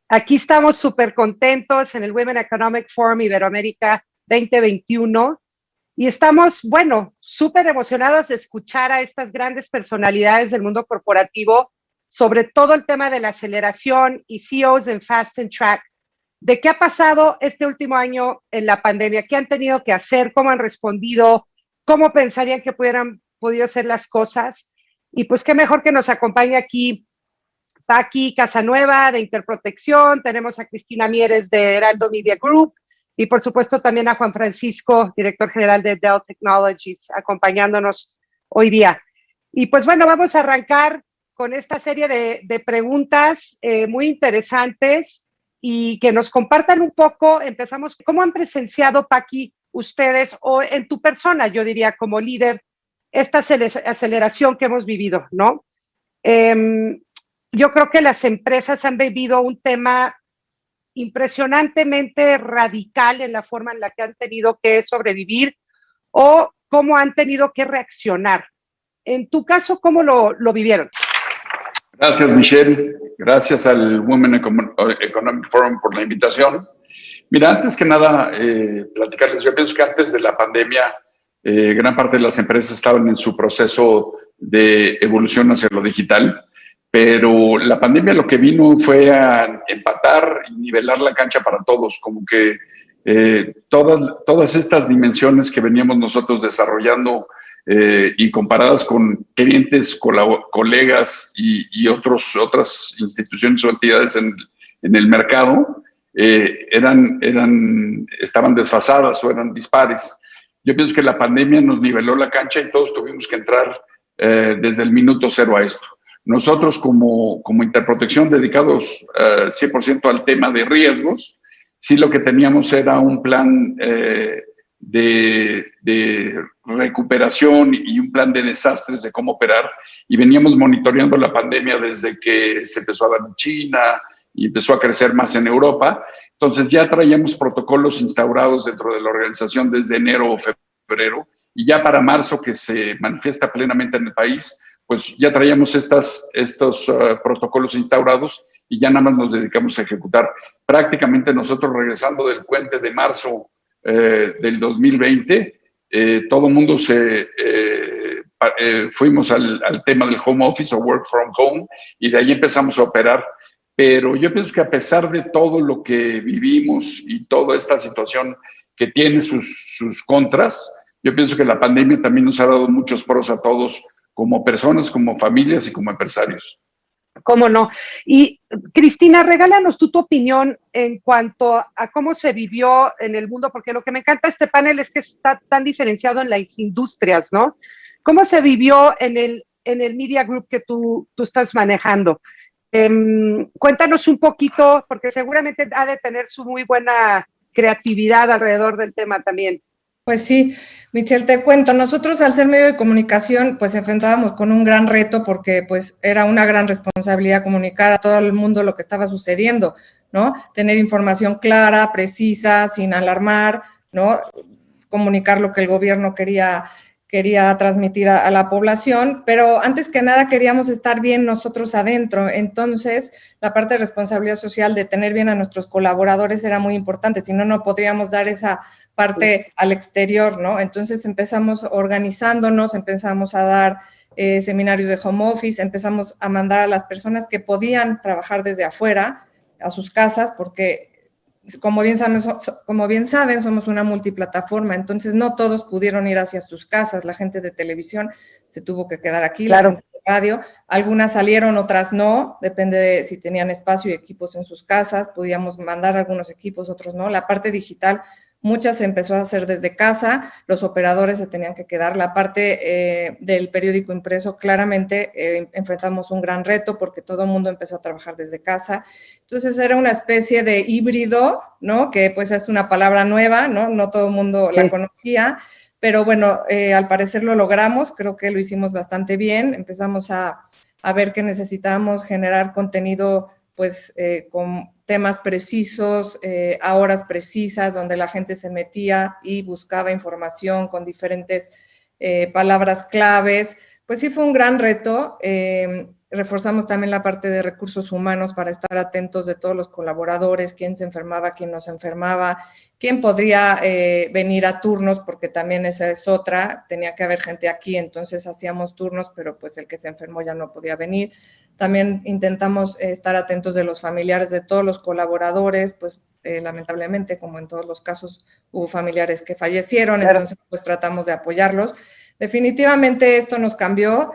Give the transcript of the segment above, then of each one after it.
Aquí estamos súper contentos en el Women Economic Forum Iberoamérica 2021 y estamos, bueno, súper emocionados de escuchar a estas grandes personalidades del mundo corporativo sobre todo el tema de la aceleración y CEOs en Fast and Track, de qué ha pasado este último año en la pandemia, qué han tenido que hacer, cómo han respondido, cómo pensarían que hubieran podido ser las cosas. Y pues qué mejor que nos acompañe aquí Paqui Casanueva de Interprotección, tenemos a Cristina Mieres de Heraldo Media Group y por supuesto también a Juan Francisco, director general de Dell Technologies, acompañándonos hoy día. Y pues bueno, vamos a arrancar con esta serie de preguntas muy interesantes y que nos compartan un poco. Empezamos, ¿cómo han presenciado, Paqui, ustedes o en tu persona, yo diría, como líder, esta aceleración que hemos vivido, ¿no? Yo creo que las empresas han vivido un tema impresionantemente radical en la forma en la que han tenido que sobrevivir o cómo han tenido que reaccionar. En tu caso, ¿cómo lo vivieron? Gracias, Michelle. Gracias al Women Economic Forum por la invitación. Mira, antes que nada, platicarles, yo pienso que antes de la pandemia, gran parte de las empresas estaban en su proceso de evolución hacia lo digital, pero la pandemia lo que vino fue a empatar y nivelar la cancha para todos, como que todas estas dimensiones que veníamos nosotros desarrollando y comparadas con clientes, colegas y otras instituciones o entidades en el mercado, estaban desfasadas o eran dispares. Yo pienso que la pandemia nos niveló la cancha y todos tuvimos que entrar desde el minuto cero a esto. Nosotros como Interprotección dedicados 100% al tema de riesgos, sí lo que teníamos era un plan de recuperación y un plan de desastres de cómo operar y veníamos monitoreando la pandemia desde que se empezó a dar en China y empezó a crecer más en Europa. Entonces ya traíamos protocolos instaurados dentro de la organización desde enero o febrero y ya para marzo, que se manifiesta plenamente en el país, pues ya traíamos estos protocolos instaurados y ya nada más nos dedicamos a ejecutar. Prácticamente nosotros regresando del puente de marzo del 2020, todo el mundo fuimos al tema del home office o work from home y de ahí empezamos a operar. Pero yo pienso que a pesar de todo lo que vivimos y toda esta situación que tiene sus contras, yo pienso que la pandemia también nos ha dado muchos pros a todos, como personas, como familias y como empresarios. ¿Cómo no? Y Cristina, regálanos tú tu opinión en cuanto a cómo se vivió en el mundo, porque lo que me encanta de este panel es que está tan diferenciado en las industrias, ¿no? ¿Cómo se vivió en el Media Group que tú estás manejando? Cuéntanos un poquito, porque seguramente ha de tener su muy buena creatividad alrededor del tema también. Pues sí, Michelle, te cuento, nosotros al ser medio de comunicación, pues enfrentábamos con un gran reto porque pues era una gran responsabilidad comunicar a todo el mundo lo que estaba sucediendo, ¿no? Tener información clara, precisa, sin alarmar, ¿no? Comunicar lo que el gobierno quería transmitir a la población, pero antes que nada queríamos estar bien nosotros adentro, entonces la parte de responsabilidad social de tener bien a nuestros colaboradores era muy importante, si no, no podríamos dar esa parte al exterior, ¿no? Entonces empezamos organizándonos, empezamos a dar seminarios de home office, empezamos a mandar a las personas que podían trabajar desde afuera a sus casas, porque como bien saben, somos una multiplataforma, entonces no todos pudieron ir hacia sus casas, la gente de televisión se tuvo que quedar aquí, claro. La gente de radio, algunas salieron, otras no, depende de si tenían espacio y equipos en sus casas, podíamos mandar algunos equipos, otros no, la parte digital, muchas se empezó a hacer desde casa, los operadores se tenían que quedar, la parte del periódico impreso, claramente enfrentamos un gran reto porque todo el mundo empezó a trabajar desde casa, entonces era una especie de híbrido, ¿no? Que pues es una palabra nueva, ¿no? No todo el mundo la conocía, pero bueno, al parecer lo logramos, creo que lo hicimos bastante bien, empezamos a ver que necesitábamos generar contenido pues con temas precisos, a horas precisas, donde la gente se metía y buscaba información con diferentes palabras claves. Pues sí fue un gran reto. reforzamos también la parte de recursos humanos para estar atentos de todos los colaboradores, quién se enfermaba, quién no se enfermaba, quién podría venir a turnos, porque también esa es otra, tenía que haber gente aquí, entonces hacíamos turnos, pero pues el que se enfermó ya no podía venir. También intentamos estar atentos de los familiares de todos los colaboradores, pues lamentablemente, como en todos los casos, hubo familiares que fallecieron, claro. Entonces pues tratamos de apoyarlos. Definitivamente esto nos cambió,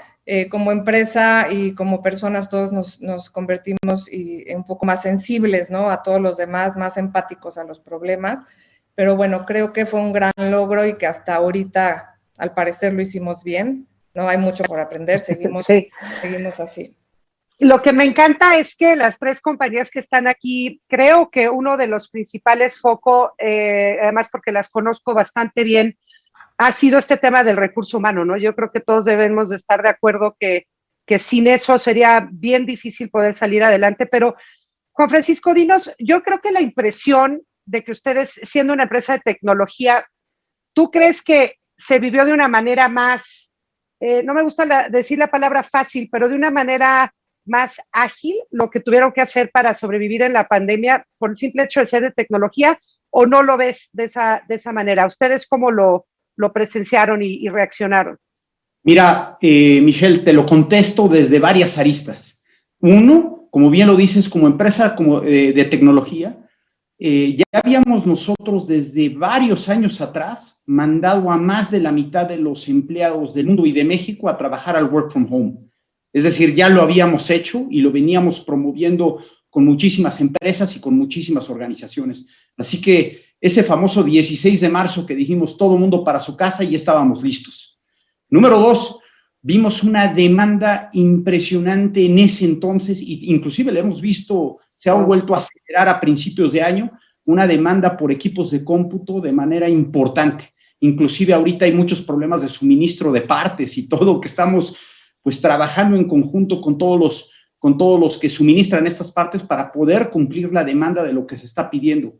como empresa y como personas todos nos convertimos un poco más sensibles, ¿no? A todos los demás, más empáticos a los problemas, pero bueno, creo que fue un gran logro y que hasta ahorita, al parecer, lo hicimos bien, ¿no? Hay mucho por aprender, seguimos así. Lo que me encanta es que las tres compañías que están aquí, creo que uno de los principales focos, además porque las conozco bastante bien, ha sido este tema del recurso humano, ¿no? Yo creo que todos debemos de estar de acuerdo que sin eso sería bien difícil poder salir adelante, pero Juan Francisco, dinos, yo creo que la impresión de que ustedes, siendo una empresa de tecnología, ¿tú crees que se vivió de una manera más, no me gusta decir la palabra fácil, pero de una manera más ágil lo que tuvieron que hacer para sobrevivir en la pandemia por el simple hecho de ser de tecnología, o no lo ves de esa manera? ¿Ustedes cómo lo presenciaron y reaccionaron? Mira, Michelle, te lo contesto desde varias aristas. Uno, como bien lo dices, como empresa de tecnología, ya habíamos nosotros desde varios años atrás mandado a más de la mitad de los empleados del mundo y de México a trabajar al work from home. Es decir, ya lo habíamos hecho y lo veníamos promoviendo con muchísimas empresas y con muchísimas organizaciones. Así que ese famoso 16 de marzo que dijimos todo mundo para su casa y estábamos listos. Número dos, vimos una demanda impresionante en ese entonces, e inclusive le hemos visto, se ha vuelto a acelerar a principios de año, una demanda por equipos de cómputo de manera importante. Inclusive ahorita hay muchos problemas de suministro de partes y todo, que estamos pues trabajando en conjunto con todos los que suministran estas partes para poder cumplir la demanda de lo que se está pidiendo.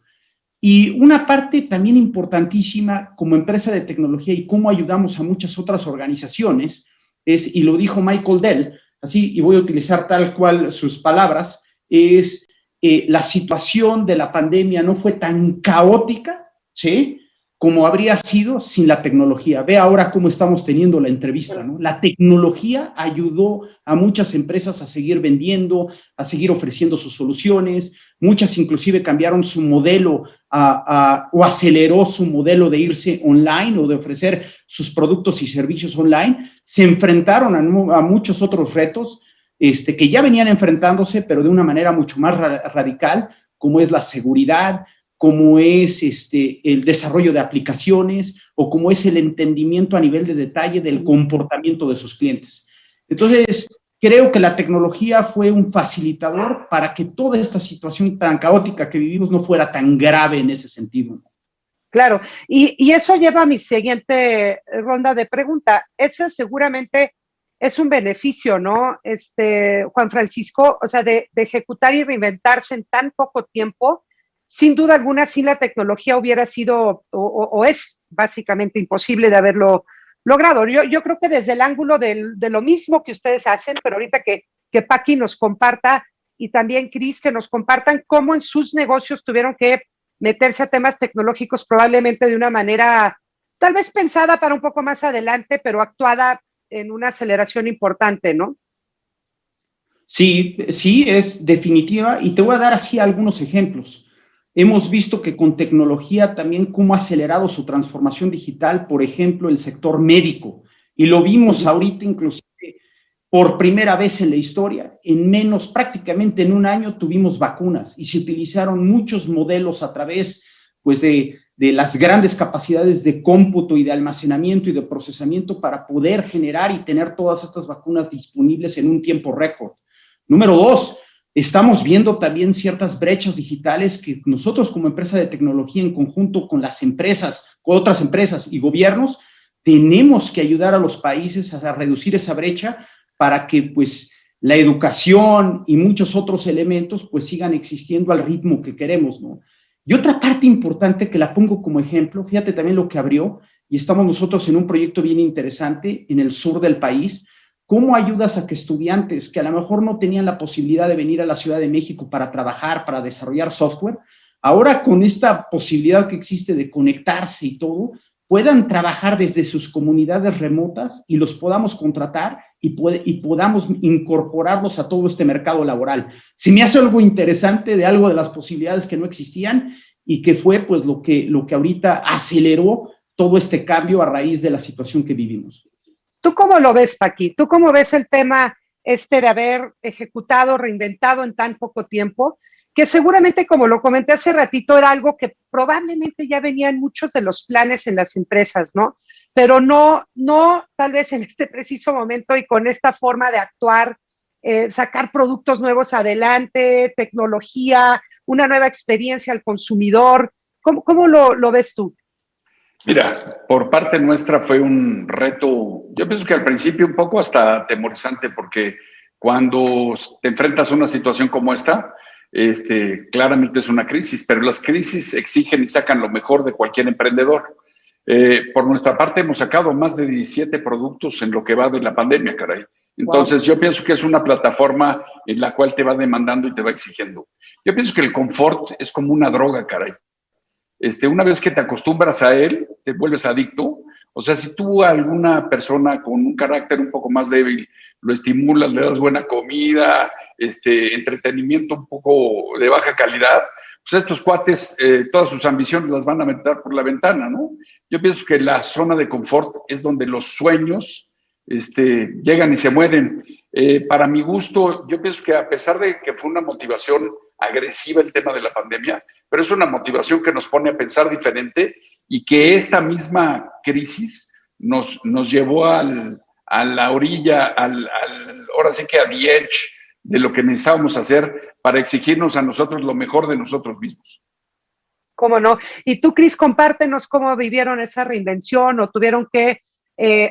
Y una parte también importantísima como empresa de tecnología y cómo ayudamos a muchas otras organizaciones es, y lo dijo Michael Dell, así, y voy a utilizar tal cual sus palabras, es la situación de la pandemia no fue tan caótica, ¿sí?, como habría sido sin la tecnología. Ve ahora cómo estamos teniendo la entrevista, ¿no? La tecnología ayudó a muchas empresas a seguir vendiendo, a seguir ofreciendo sus soluciones. Muchas inclusive cambiaron su modelo o aceleró su modelo de irse online o de ofrecer sus productos y servicios online. Se enfrentaron a muchos otros retos que ya venían enfrentándose, pero de una manera mucho más radical, como es la seguridad, como es el desarrollo de aplicaciones o como es el entendimiento a nivel de detalle del comportamiento de sus clientes. Entonces, creo que la tecnología fue un facilitador para que toda esta situación tan caótica que vivimos no fuera tan grave en ese sentido. Claro, y eso lleva a mi siguiente ronda de pregunta. Eso seguramente es un beneficio, ¿no, Juan Francisco? O sea, de ejecutar y reinventarse en tan poco tiempo. Sin duda alguna, sin la tecnología hubiera sido o es básicamente imposible de haberlo logrado. Yo creo que desde el ángulo de lo mismo que ustedes hacen, pero ahorita que Paqui nos comparta y también Cris, que nos compartan cómo en sus negocios tuvieron que meterse a temas tecnológicos probablemente de una manera tal vez pensada para un poco más adelante, pero actuada en una aceleración importante, ¿no? Sí, es definitiva, y te voy a dar así algunos ejemplos. Hemos visto que con tecnología también cómo ha acelerado su transformación digital, por ejemplo, el sector médico. Y lo vimos ahorita inclusive por primera vez en la historia, prácticamente en un año tuvimos vacunas y se utilizaron muchos modelos a través pues, de las grandes capacidades de cómputo y de almacenamiento y de procesamiento para poder generar y tener todas estas vacunas disponibles en un tiempo récord. Número dos, estamos viendo también ciertas brechas digitales que nosotros como empresa de tecnología en conjunto con las empresas, con otras empresas y gobiernos, tenemos que ayudar a los países a reducir esa brecha para que pues la educación y muchos otros elementos pues sigan existiendo al ritmo que queremos, ¿no? Y otra parte importante que la pongo como ejemplo, fíjate también lo que abrió, y estamos nosotros en un proyecto bien interesante en el sur del país, ¿Cómo ayudas a que estudiantes que a lo mejor no tenían la posibilidad de venir a la Ciudad de México para trabajar, para desarrollar software, ahora con esta posibilidad que existe de conectarse y todo, puedan trabajar desde sus comunidades remotas y los podamos contratar y podamos incorporarlos a todo este mercado laboral? Se me hace algo interesante de algo de las posibilidades que no existían y que fue pues lo que ahorita aceleró todo este cambio a raíz de la situación que vivimos. ¿Tú cómo lo ves, Paqui? ¿Tú cómo ves el tema de haber ejecutado, reinventado en tan poco tiempo? Que seguramente, como lo comenté hace ratito, era algo que probablemente ya venían muchos de los planes en las empresas, ¿no? Pero no tal vez en este preciso momento y con esta forma de actuar, sacar productos nuevos adelante, tecnología, una nueva experiencia al consumidor. ¿Cómo lo ves tú? Mira, por parte nuestra fue un reto, yo pienso que al principio un poco hasta atemorizante, porque cuando te enfrentas a una situación como esta, claramente es una crisis, pero las crisis exigen y sacan lo mejor de cualquier emprendedor. Por nuestra parte hemos sacado más de 17 productos en lo que va de la pandemia, caray. Entonces, yo pienso que es una plataforma en la cual te va demandando y te va exigiendo. Yo pienso que el confort es como una droga, caray. Una vez que te acostumbras a él, te vuelves adicto. O sea, si tú a alguna persona con un carácter un poco más débil lo estimulas, le das buena comida, entretenimiento un poco de baja calidad, pues estos cuates, todas sus ambiciones las van a meter por la ventana, ¿no? Yo pienso que la zona de confort es donde los sueños llegan y se mueren. Para mi gusto, yo pienso que a pesar de que fue una motivación agresiva el tema de la pandemia, pero es una motivación que nos pone a pensar diferente y que esta misma crisis nos llevó a la orilla, ahora sí que a the edge de lo que necesitábamos hacer para exigirnos a nosotros lo mejor de nosotros mismos. ¿Cómo no? Y tú, Cris, compártenos cómo vivieron esa reinvención o tuvieron que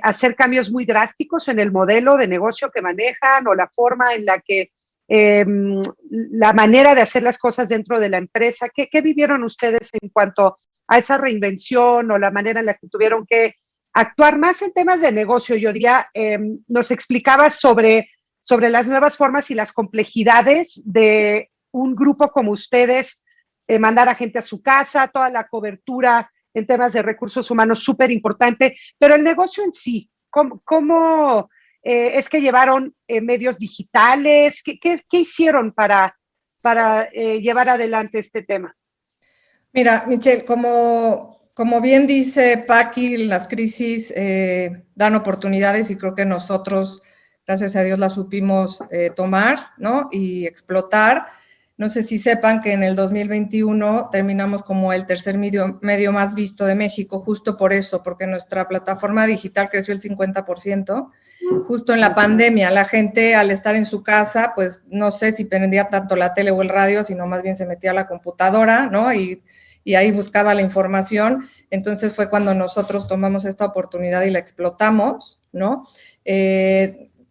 hacer cambios muy drásticos en el modelo de negocio que manejan o la forma en la que la manera de hacer las cosas dentro de la empresa. ¿Qué vivieron ustedes en cuanto a esa reinvención o la manera en la que tuvieron que actuar más en temas de negocio? Yo diría, nos explicabas sobre las nuevas formas y las complejidades de un grupo como ustedes, mandar a gente a su casa, toda la cobertura en temas de recursos humanos, súper importante, pero el negocio en sí, ¿cómo es que llevaron medios digitales? ¿Qué hicieron para llevar adelante este tema? Mira, Michelle, como bien dice Paqui, las crisis dan oportunidades y creo que nosotros, gracias a Dios, las supimos tomar, ¿no? Y explotar. No sé si sepan que en el 2021 terminamos como el tercer medio más visto de México, justo por eso, porque nuestra plataforma digital creció el 50%. Justo en la pandemia, la gente al estar en su casa, pues no sé si prendía tanto la tele o el radio, sino más bien se metía a la computadora, ¿no? Y ahí buscaba la información. Entonces fue cuando nosotros tomamos esta oportunidad y la explotamos, ¿no?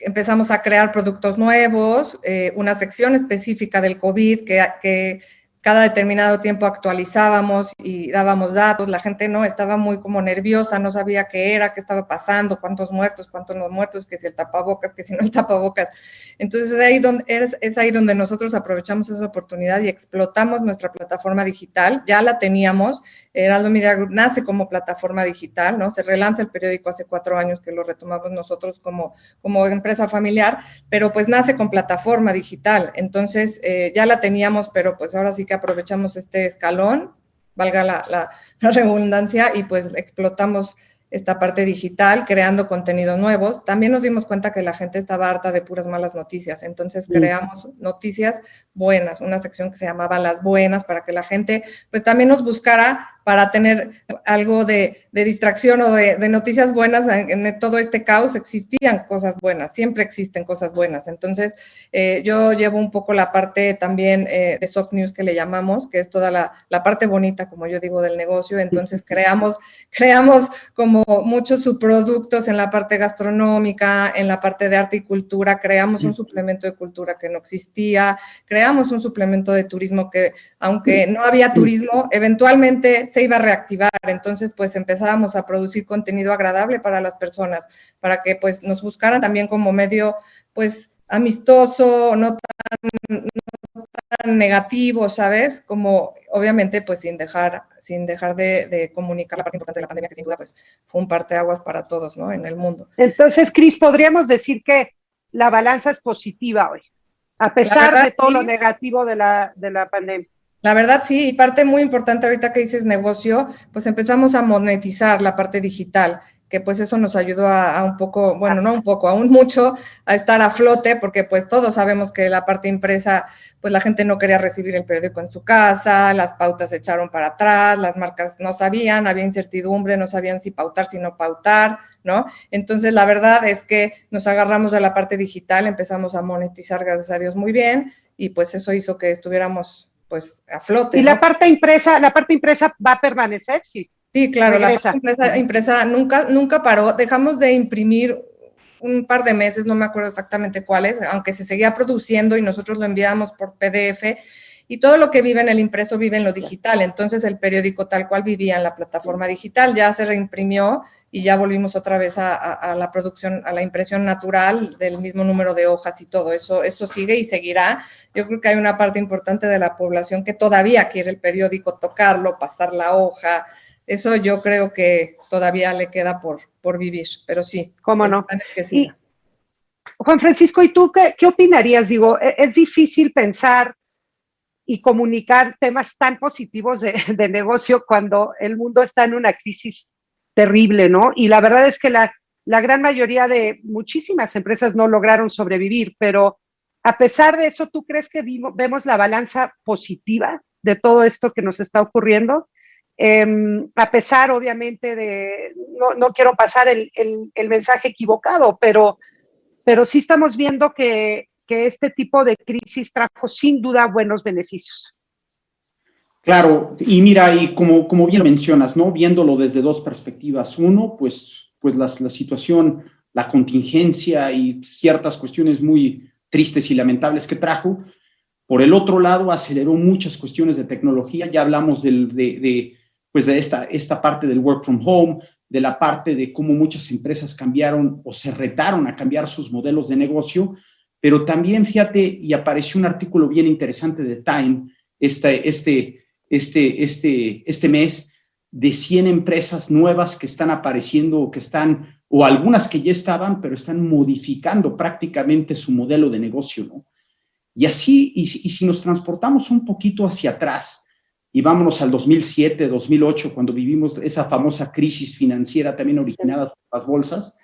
Empezamos a crear productos nuevos, una sección específica del COVID que cada determinado tiempo actualizábamos y dábamos datos. La gente no estaba muy como nerviosa, no sabía qué era, qué estaba pasando, cuántos muertos, cuántos no muertos, que si el tapabocas, que si no el tapabocas. Entonces es ahí donde nosotros aprovechamos esa oportunidad y explotamos nuestra plataforma digital. Ya la teníamos, Heraldo Media Group nace como plataforma digital, ¿no? Se relanza el periódico hace 4 años que lo retomamos nosotros como empresa familiar, pero pues nace con plataforma digital. Entonces ya la teníamos, pero pues ahora sí que aprovechamos este escalón, valga la redundancia, y pues explotamos esta parte digital, creando contenidos nuevos. También nos dimos cuenta que la gente estaba harta de puras malas noticias, entonces creamos noticias buenas, una sección que se llamaba Las Buenas, para que la gente pues también nos buscara para tener algo de distracción o de noticias buenas. En todo este caos existían cosas buenas, siempre existen cosas buenas. Entonces, yo llevo un poco la parte también de soft news que le llamamos, que es toda la parte bonita, como yo digo, del negocio. Entonces, creamos como muchos subproductos en la parte gastronómica, en la parte de arte y cultura. Creamos un suplemento de cultura que no existía, creamos un suplemento de turismo que, aunque no había turismo, eventualmente se iba a reactivar. Entonces, pues empezábamos a producir contenido agradable para las personas, para que pues nos buscaran también como medio, pues, amistoso, no tan negativo, ¿sabes? Como, obviamente, pues sin dejar de comunicar la parte importante de la pandemia, que sin duda, pues, fue un parteaguas para todos, ¿no? En el mundo. Entonces, Cris, podríamos decir que la balanza es positiva hoy, a pesar verdad, de todo sí. lo negativo de la pandemia. La verdad, sí, y parte muy importante ahorita que dices negocio, pues empezamos a monetizar la parte digital, que pues eso nos ayudó a un poco, bueno, no un poco, aún mucho, a estar a flote, porque pues todos sabemos que la parte impresa, pues la gente no quería recibir el periódico en su casa, las pautas se echaron para atrás, las marcas no sabían, había incertidumbre, no sabían si pautar, si no pautar, ¿no? Entonces, la verdad es que nos agarramos de la parte digital, empezamos a monetizar, gracias a Dios, muy bien, y pues eso hizo que estuviéramos pues a flote. ¿Y ¿no? la parte impresa va a permanecer? Sí. Sí, claro, Regresa. La parte impresa nunca paró. Dejamos de imprimir un par de meses, no me acuerdo exactamente cuáles, aunque se seguía produciendo y nosotros lo enviábamos por PDF, y todo lo que vive en el impreso vive en lo digital. Entonces el periódico tal cual vivía en la plataforma digital, ya se reimprimió y ya volvimos otra vez a la producción, a la impresión natural del mismo número de hojas y todo eso sigue y seguirá. Yo creo que hay una parte importante de la población que todavía quiere el periódico, tocarlo, pasar la hoja. Eso yo creo que todavía le queda por vivir, pero sí. ¿Cómo no? Que sí. Y, Juan Francisco, ¿y tú qué opinarías? Digo, es difícil pensar y comunicar temas tan positivos de negocio cuando el mundo está en una crisis terrible, ¿no? Y la verdad es que la gran mayoría de muchísimas empresas no lograron sobrevivir, pero a pesar de eso, ¿tú crees que vemos la balanza positiva de todo esto que nos está ocurriendo? A pesar, obviamente, de, no quiero pasar el mensaje equivocado, pero sí estamos viendo que este tipo de crisis trajo sin duda buenos beneficios. Claro, y mira, y como bien mencionas, ¿no? Viéndolo desde dos perspectivas. Uno, pues la situación, la contingencia y ciertas cuestiones muy tristes y lamentables que trajo. Por el otro lado, aceleró muchas cuestiones de tecnología. Ya hablamos de esta parte del work from home, de la parte de cómo muchas empresas cambiaron o se retaron a cambiar sus modelos de negocio, pero también, fíjate, y apareció un artículo bien interesante de Time este mes, de 100 empresas nuevas que están apareciendo, o algunas que ya estaban, pero están modificando prácticamente su modelo de negocio, ¿no? Y así, y si nos transportamos un poquito hacia atrás, y vámonos al 2007, 2008, cuando vivimos esa famosa crisis financiera también originada por las bolsas,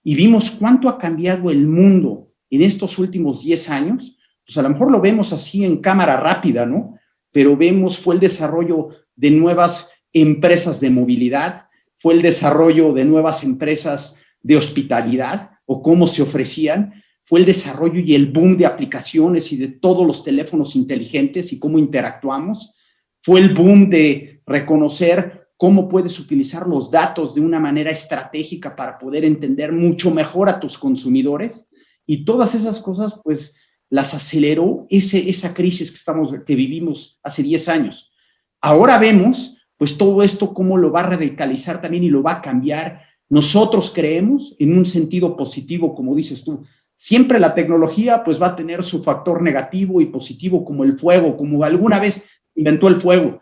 y vimos cuánto ha cambiado el mundo en estos últimos 10 años, pues a lo mejor lo vemos así en cámara rápida, ¿no? Pero fue el desarrollo de nuevas empresas de movilidad, fue el desarrollo de nuevas empresas de hospitalidad, o cómo se ofrecían, fue el desarrollo y el boom de aplicaciones y de todos los teléfonos inteligentes y cómo interactuamos, fue el boom de reconocer cómo puedes utilizar los datos de una manera estratégica para poder entender mucho mejor a tus consumidores, y todas esas cosas, pues, las aceleró esa crisis que vivimos hace 10 años. Ahora vemos, pues, todo esto cómo lo va a radicalizar también y lo va a cambiar. Nosotros creemos en un sentido positivo, como dices tú. Siempre la tecnología, pues, va a tener su factor negativo y positivo, como el fuego, como alguna vez inventó el fuego.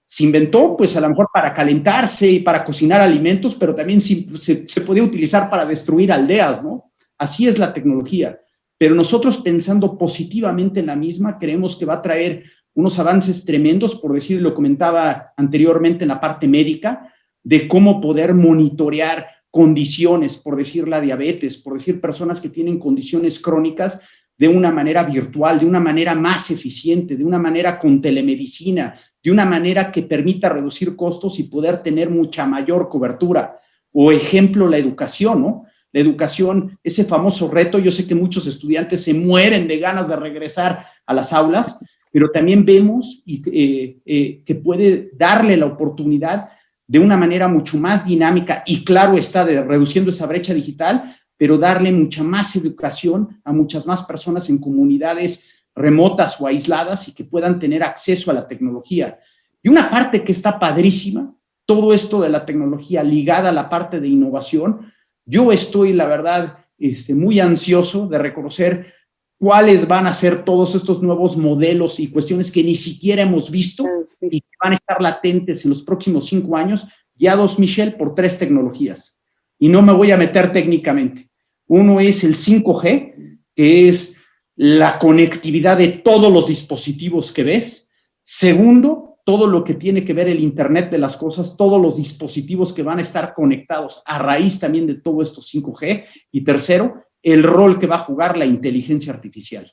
Se inventó, pues, a lo mejor para calentarse y para cocinar alimentos, pero también se podía utilizar para destruir aldeas, ¿no? Así es la tecnología. Pero nosotros, pensando positivamente en la misma, creemos que va a traer unos avances tremendos, por decir, lo comentaba anteriormente en la parte médica, de cómo poder monitorear condiciones, por decir la diabetes, por decir personas que tienen condiciones crónicas, de una manera virtual, de una manera más eficiente, de una manera con telemedicina, de una manera que permita reducir costos y poder tener mucha mayor cobertura. O ejemplo, la educación, ¿no? La educación, ese famoso reto, yo sé que muchos estudiantes se mueren de ganas de regresar a las aulas, pero también vemos que puede darle la oportunidad de una manera mucho más dinámica y, claro está, reduciendo esa brecha digital, pero darle mucha más educación a muchas más personas en comunidades remotas o aisladas y que puedan tener acceso a la tecnología. Y una parte que está padrísima, todo esto de la tecnología ligada a la parte de innovación, yo estoy, la verdad, muy ansioso de reconocer cuáles van a ser todos estos nuevos modelos y cuestiones que ni siquiera hemos visto y que van a estar latentes en los próximos 5 años, guiados, Michelle, por 3 tecnologías. Y no me voy a meter técnicamente. Uno es el 5G, que es la conectividad de todos los dispositivos que ves. Segundo, todo lo que tiene que ver el Internet de las cosas, todos los dispositivos que van a estar conectados a raíz también de todo esto 5G. Y tercero, el rol que va a jugar la inteligencia artificial.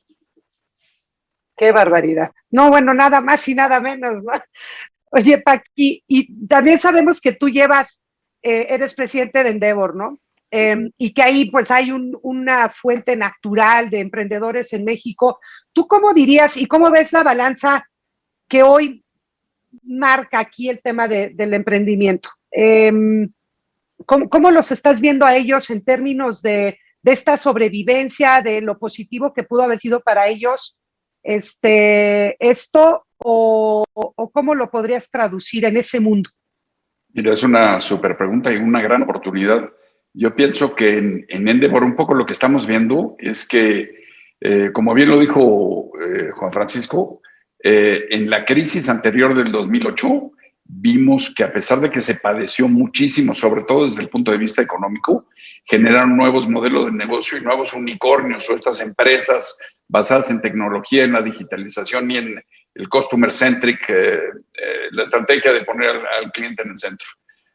Qué barbaridad. No, bueno, nada más y nada menos, ¿no? Oye, Paqui, y también sabemos que tú eres presidente de Endeavor, ¿no? Y que ahí pues hay una fuente natural de emprendedores en México. ¿Tú cómo dirías y cómo ves la balanza que hoy marca aquí el tema del emprendimiento? ¿Cómo los estás viendo a ellos en términos de esta sobrevivencia, de lo positivo que pudo haber sido para ellos esto, o cómo lo podrías traducir en ese mundo? Mira, es una súper pregunta y una gran oportunidad. Yo pienso que en Endeavor un poco lo que estamos viendo es que, como bien lo dijo Juan Francisco, en la crisis anterior del 2008, vimos que a pesar de que se padeció muchísimo, sobre todo desde el punto de vista económico, generaron nuevos modelos de negocio y nuevos unicornios o estas empresas basadas en tecnología, en la digitalización y en el customer centric, la estrategia de poner al cliente en el centro.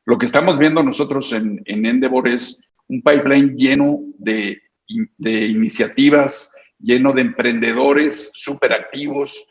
Lo que estamos viendo nosotros en Endeavor es un pipeline lleno de iniciativas, lleno de emprendedores súper activos,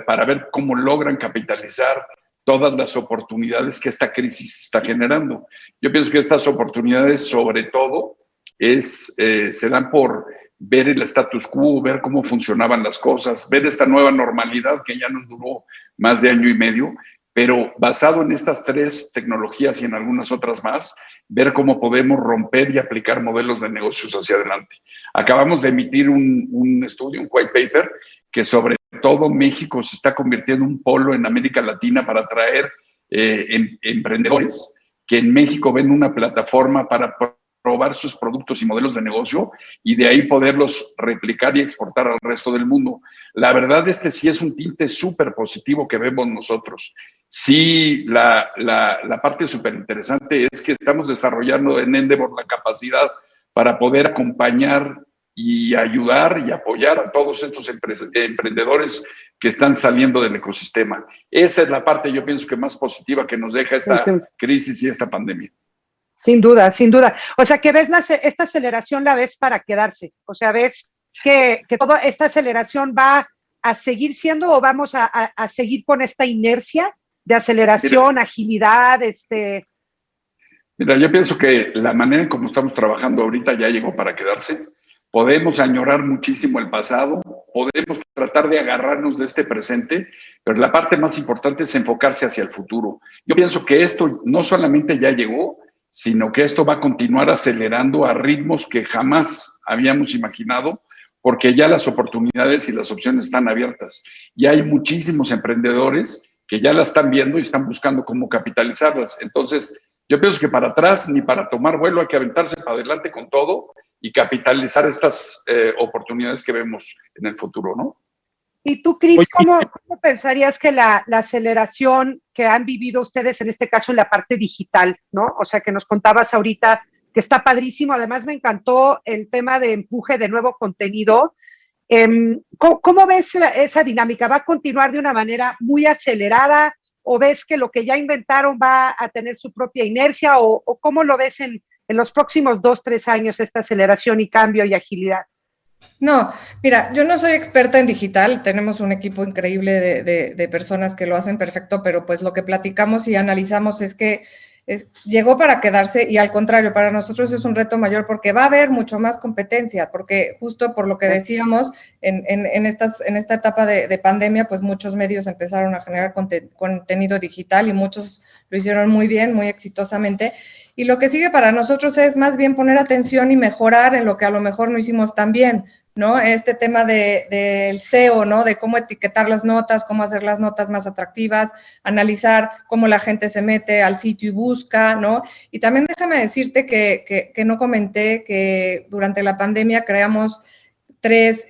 para ver cómo logran capitalizar todas las oportunidades que esta crisis está generando. Yo pienso que estas oportunidades, sobre todo, se dan por ver el status quo, ver cómo funcionaban las cosas, ver esta nueva normalidad que ya nos duró más de 1 año y medio, pero basado en estas 3 tecnologías y en algunas otras más, ver cómo podemos romper y aplicar modelos de negocios hacia adelante. Acabamos de emitir un estudio, un white paper, que sobre todo México se está convirtiendo en un polo en América Latina para atraer emprendedores que en México ven una plataforma para probar sus productos y modelos de negocio y de ahí poderlos replicar y exportar al resto del mundo. La verdad, sí es un tinte súper positivo que vemos nosotros. Sí, la parte súper interesante es que estamos desarrollando en Endeavor la capacidad para poder acompañar y ayudar y apoyar a todos estos emprendedores que están saliendo del ecosistema. Esa es la parte, yo pienso, que más positiva que nos deja esta crisis y esta pandemia. Sin duda, sin duda. O sea, que ves esta aceleración, la ves para quedarse. O sea, ves que toda esta aceleración va a seguir siendo, o vamos a seguir con esta inercia de aceleración, agilidad, Mira, yo pienso que la manera en cómo estamos trabajando ahorita ya llegó para quedarse. Podemos añorar muchísimo el pasado, podemos tratar de agarrarnos de este presente, pero la parte más importante es enfocarse hacia el futuro. Yo pienso que esto no solamente ya llegó, sino que esto va a continuar acelerando a ritmos que jamás habíamos imaginado, porque ya las oportunidades y las opciones están abiertas. Y hay muchísimos emprendedores que ya la están viendo y están buscando cómo capitalizarlas. Entonces, yo pienso que para atrás ni para tomar vuelo, hay que aventarse para adelante con todo y capitalizar estas oportunidades que vemos en el futuro, ¿no? Y tú, Cris, ¿cómo pensarías que la aceleración que han vivido ustedes, en este caso en la parte digital, ¿no? O sea, que nos contabas ahorita que está padrísimo, además me encantó el tema de empuje de nuevo contenido. ¿Cómo ves esa dinámica? ¿Va a continuar de una manera muy acelerada o ves que lo que ya inventaron va a tener su propia inercia o cómo lo ves en los próximos 2, 3 años esta aceleración y cambio y agilidad? No, mira, yo no soy experta en digital, tenemos un equipo increíble de personas que lo hacen perfecto, pero pues lo que platicamos y analizamos es que llegó para quedarse y al contrario, para nosotros es un reto mayor porque va a haber mucho más competencia, porque justo por lo que decíamos, en esta etapa de pandemia, pues muchos medios empezaron a generar contenido digital y muchos lo hicieron muy bien, muy exitosamente. Y lo que sigue para nosotros es más bien poner atención y mejorar en lo que a lo mejor no hicimos tan bien, ¿no? Este tema del SEO, ¿no? De cómo etiquetar las notas, cómo hacer las notas más atractivas, analizar cómo la gente se mete al sitio y busca, ¿no? Y también déjame decirte que no comenté que durante la pandemia creamos 3,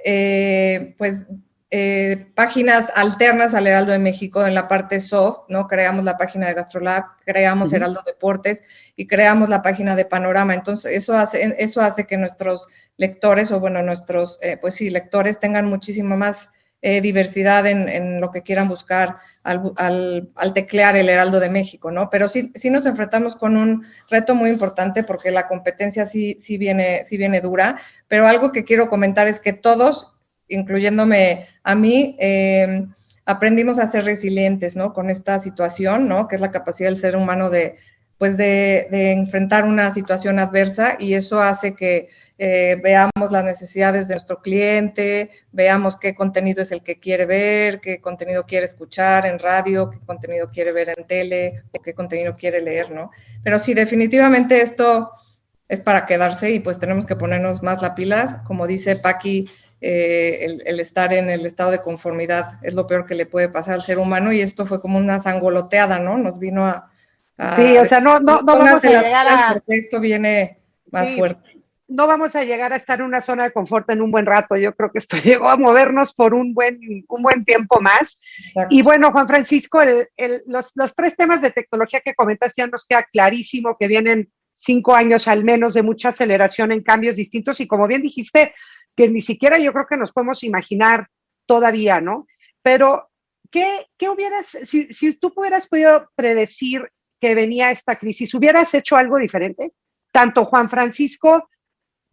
páginas alternas al Heraldo de México en la parte soft, ¿no? Creamos la página de GastroLab, creamos Heraldo Deportes y creamos la página de Panorama. Entonces, eso hace que nuestros lectores, o bueno, nuestros, lectores tengan muchísima más diversidad en lo que quieran buscar al teclear el Heraldo de México, ¿no? Pero sí nos enfrentamos con un reto muy importante porque la competencia sí viene dura, pero algo que quiero comentar es que todos, incluyéndome a mí, aprendimos a ser resilientes, ¿no? Con esta situación, ¿no? Que es la capacidad del ser humano de enfrentar una situación adversa, y eso hace que veamos las necesidades de nuestro cliente, veamos qué contenido es el que quiere ver, qué contenido quiere escuchar en radio, qué contenido quiere ver en tele, o qué contenido quiere leer, ¿no? Pero sí, definitivamente esto es para quedarse y pues tenemos que ponernos más las pilas. Como dice Paqui, el estar en el estado de conformidad es lo peor que le puede pasar al ser humano, y esto fue como una sangoloteada, ¿no? Nos vino a sí, o sea, no vamos a llegar a... Porque esto viene más fuerte. No vamos a llegar a estar en una zona de confort en un buen rato. Yo creo que esto llegó a movernos por un buen tiempo más. Exacto. Y bueno, Juan Francisco, los 3 temas de tecnología que comentaste ya nos queda clarísimo que vienen 5 años al menos de mucha aceleración en cambios distintos, y como bien dijiste, que ni siquiera yo creo que nos podemos imaginar todavía, ¿no? Pero, ¿qué hubieras, si tú hubieras podido predecir que venía esta crisis, hubieras hecho algo diferente? Tanto Juan Francisco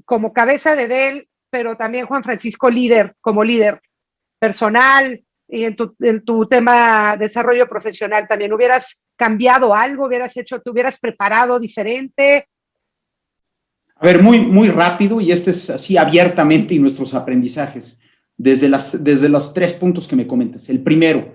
como cabeza de Dell, pero también Juan Francisco como líder personal, y en tu tema desarrollo profesional también, ¿hubieras cambiado algo? ¿Te hubieras preparado diferente? A ver, muy rápido, y este es así abiertamente, y nuestros aprendizajes, desde los 3 puntos que me comentas. El primero,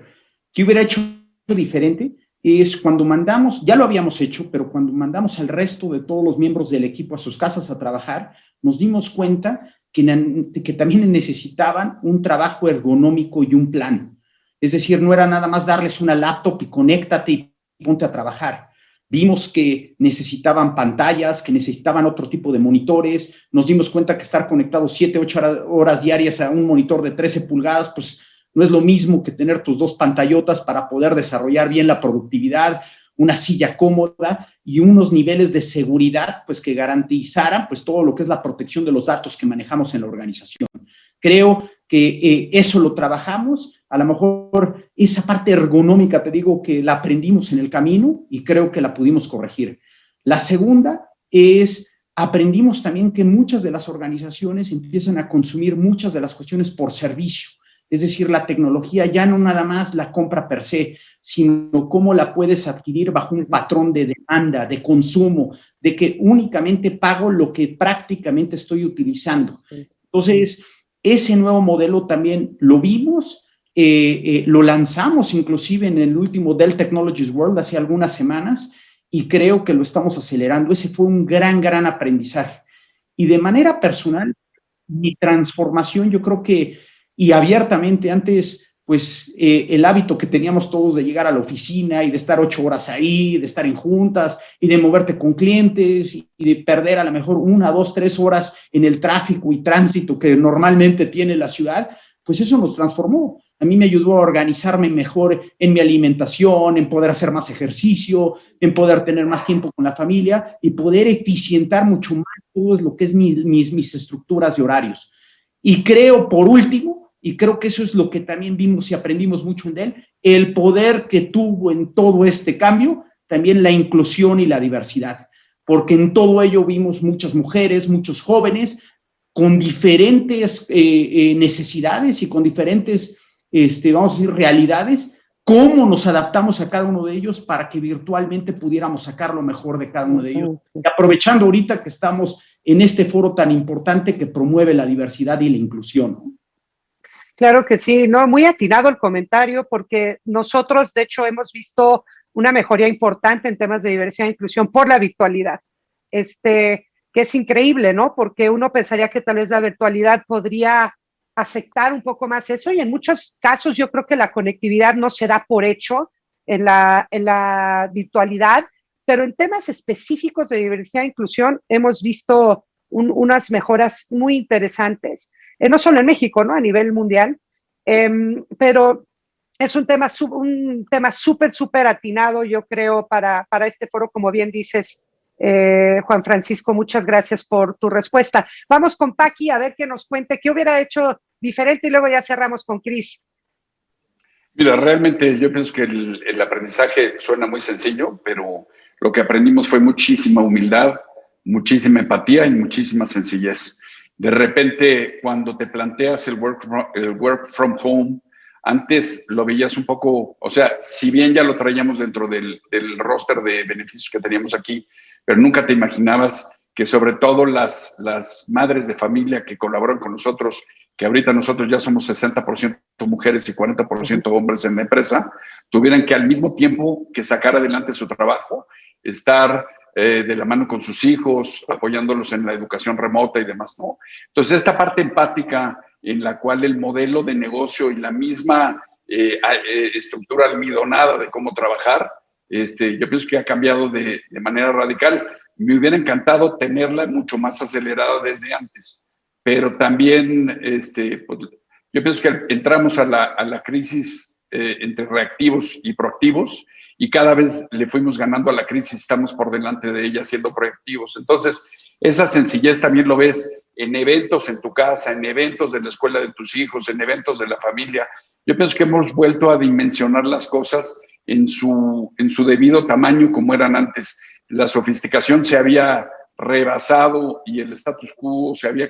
¿qué hubiera hecho diferente? Es cuando mandamos, ya lo habíamos hecho, pero cuando mandamos al resto de todos los miembros del equipo a sus casas a trabajar, nos dimos cuenta que también necesitaban un trabajo ergonómico y un plan. Es decir, no era nada más darles una laptop y conéctate y ponte a trabajar. Vimos que necesitaban pantallas, que necesitaban otro tipo de monitores. Nos dimos cuenta que estar conectados 7, 8 horas diarias a un monitor de 13 pulgadas, pues no es lo mismo que tener tus 2 pantallotas para poder desarrollar bien la productividad, una silla cómoda y unos niveles de seguridad, pues que garantizaran pues todo lo que es la protección de los datos que manejamos en la organización. Creo que eso lo trabajamos. A lo mejor esa parte ergonómica, te digo que la aprendimos en el camino y creo que la pudimos corregir. La segunda es, aprendimos también que muchas de las organizaciones empiezan a consumir muchas de las cuestiones por servicio. Es decir, la tecnología ya no nada más la compra per se, sino cómo la puedes adquirir bajo un patrón de demanda, de consumo, de que únicamente pago lo que prácticamente estoy utilizando. Entonces, ese nuevo modelo también lo vimos, lo lanzamos inclusive en el último Dell Technologies World hace algunas semanas, y creo que lo estamos acelerando. Ese fue un gran aprendizaje. Y de manera personal, mi transformación, yo creo que, y abiertamente, antes, pues el hábito que teníamos todos de llegar a la oficina y de estar 8 horas ahí, de estar en juntas y de moverte con clientes y de perder a lo mejor 1, 2, 3 horas en el tráfico y tránsito que normalmente tiene la ciudad, pues eso nos transformó. A mí me ayudó a organizarme mejor en mi alimentación, en poder hacer más ejercicio, en poder tener más tiempo con la familia y poder eficientar mucho más todo lo que es mis estructuras de horarios. Y creo, por último, y creo que eso es lo que también vimos y aprendimos mucho en él, el poder que tuvo en todo este cambio, también la inclusión y la diversidad, porque en todo ello vimos muchas mujeres, muchos jóvenes, con diferentes necesidades y con diferentes, vamos a decir, realidades, cómo nos adaptamos a cada uno de ellos para que virtualmente pudiéramos sacar lo mejor de cada uno de ellos. Y aprovechando ahorita que estamos en este foro tan importante que promueve la diversidad y la inclusión, ¿no? Claro que sí, no, muy atinado el comentario, porque nosotros, de hecho, hemos visto una mejoría importante en temas de diversidad e inclusión por la virtualidad. Que que es increíble, ¿no? Porque uno pensaría que tal vez la virtualidad podría afectar un poco más eso, y en muchos casos yo creo que la conectividad no se da por hecho en la virtualidad, pero en temas específicos de diversidad e inclusión hemos visto unas mejoras muy interesantes, no solo en México, ¿no? A nivel mundial, pero es un tema súper atinado, yo creo, para este foro, como bien dices, Juan Francisco, muchas gracias por tu respuesta. Vamos con Paqui a ver que nos cuente qué hubiera hecho diferente y luego ya cerramos con Cris. Mira, realmente yo pienso que el aprendizaje suena muy sencillo, pero lo que aprendimos fue muchísima humildad, muchísima empatía y muchísima sencillez. De repente, cuando te planteas el work from home, antes lo veías un poco, o sea, si bien ya lo traíamos dentro del roster de beneficios que teníamos aquí, pero nunca te imaginabas que sobre todo las madres de familia que colaboran con nosotros, que ahorita nosotros ya somos 60% mujeres y 40% hombres en la empresa, tuvieran que al mismo tiempo que sacar adelante su trabajo, estar de la mano con sus hijos, apoyándolos en la educación remota y demás, ¿no? Entonces, esta parte empática en la cual el modelo de negocio y la misma estructura almidonada de cómo trabajar, yo pienso que ha cambiado de manera radical. Me hubiera encantado tenerla mucho más acelerada desde antes, pero también pues, yo pienso que entramos a la crisis entre reactivos y proactivos, y cada vez le fuimos ganando a la crisis, estamos por delante de ella siendo proactivos. Entonces, esa sencillez también lo ves en eventos en tu casa, en eventos de la escuela de tus hijos, en eventos de la familia. Yo pienso que hemos vuelto a dimensionar las cosas en su debido tamaño como eran antes. La sofisticación se había rebasado y el status quo se había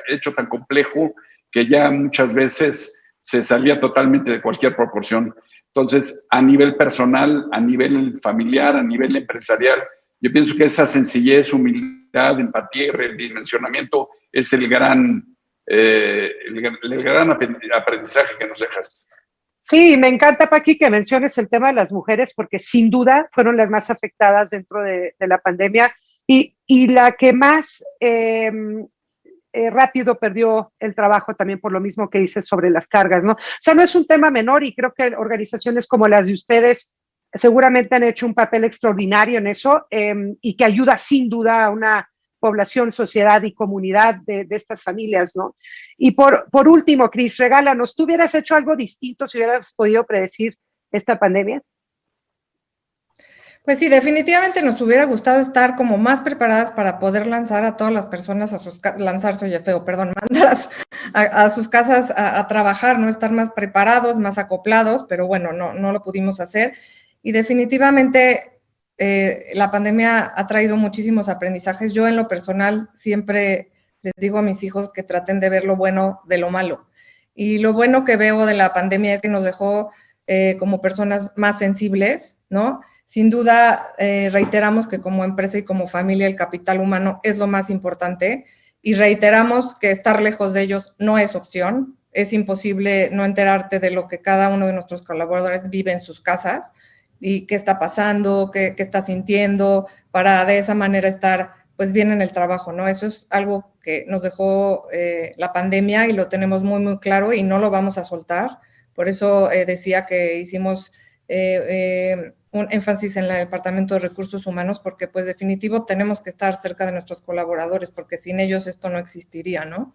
hecho tan complejo que ya muchas veces se salía totalmente de cualquier proporción. Entonces, a nivel personal, a nivel familiar, a nivel empresarial, yo pienso que esa sencillez, humildad, empatía y redimensionamiento es el gran aprendizaje que nos dejas. Sí, me encanta, Paqui, que menciones el tema de las mujeres, porque sin duda fueron las más afectadas dentro de la pandemia y la que más rápido perdió el trabajo también por lo mismo que dices sobre las cargas, ¿no? O sea, no es un tema menor, y creo que organizaciones como las de ustedes seguramente han hecho un papel extraordinario en eso, y que ayuda sin duda a una población, sociedad y comunidad de estas familias, ¿no? Y por último, Cris, regálanos, ¿tú hubieras hecho algo distinto si hubieras podido predecir esta pandemia? Pues sí, definitivamente nos hubiera gustado estar como más preparadas para poder lanzar a todas las personas a sus lanzarse, oye, feo, perdón, mandar a sus casas a trabajar, ¿no? Estar más preparados, más acoplados, pero bueno, no lo pudimos hacer. Y definitivamente la pandemia ha traído muchísimos aprendizajes. Yo en lo personal siempre les digo a mis hijos que traten de ver lo bueno de lo malo. Y lo bueno que veo de la pandemia es que nos dejó como personas más sensibles, ¿no? Sin duda, reiteramos que como empresa y como familia el capital humano es lo más importante, y reiteramos que estar lejos de ellos no es opción. Es imposible no enterarte de lo que cada uno de nuestros colaboradores vive en sus casas y qué está pasando, qué está sintiendo, para de esa manera estar pues bien en el trabajo, ¿no? Eso es algo que nos dejó la pandemia y lo tenemos muy, muy claro y no lo vamos a soltar. Por eso decía que hicimos un énfasis en el Departamento de Recursos Humanos, porque pues definitivo tenemos que estar cerca de nuestros colaboradores, porque sin ellos esto no existiría, ¿no?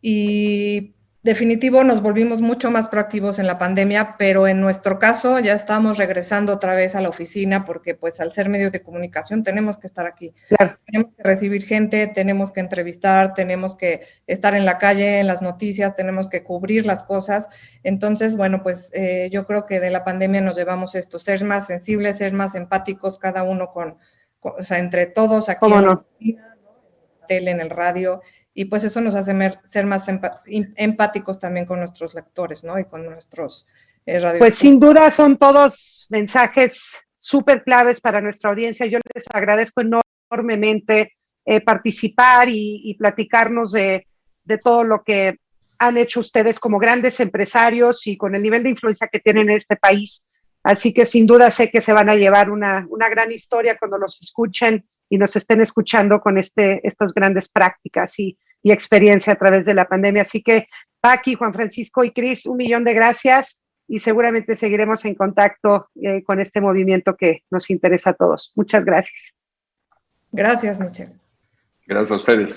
Y definitivo nos volvimos mucho más proactivos en la pandemia, pero en nuestro caso ya estamos regresando otra vez a la oficina, porque pues al ser medios de comunicación tenemos que estar aquí. Claro. Tenemos que recibir gente, tenemos que entrevistar, tenemos que estar en la calle, en las noticias, tenemos que cubrir las cosas. Entonces, bueno, pues yo creo que de la pandemia nos llevamos esto, ser más sensibles, ser más empáticos, cada uno o sea, entre todos aquí en la oficina, ¿no? En la tele, en el radio. Y pues eso nos hace ser más empáticos también con nuestros lectores, ¿no? Y con nuestros radios. Pues sin duda son todos mensajes súper claves para nuestra audiencia. Yo les agradezco enormemente participar y platicarnos de todo lo que han hecho ustedes como grandes empresarios y con el nivel de influencia que tienen en este país. Así que sin duda sé que se van a llevar una gran historia cuando los escuchen y nos estén escuchando con estas grandes prácticas y experiencia a través de la pandemia. Así que, Paqui, Juan Francisco y Cris, 1,000,000 de gracias y seguramente seguiremos en contacto con este movimiento que nos interesa a todos. Muchas gracias. Gracias, Michelle. Gracias a ustedes.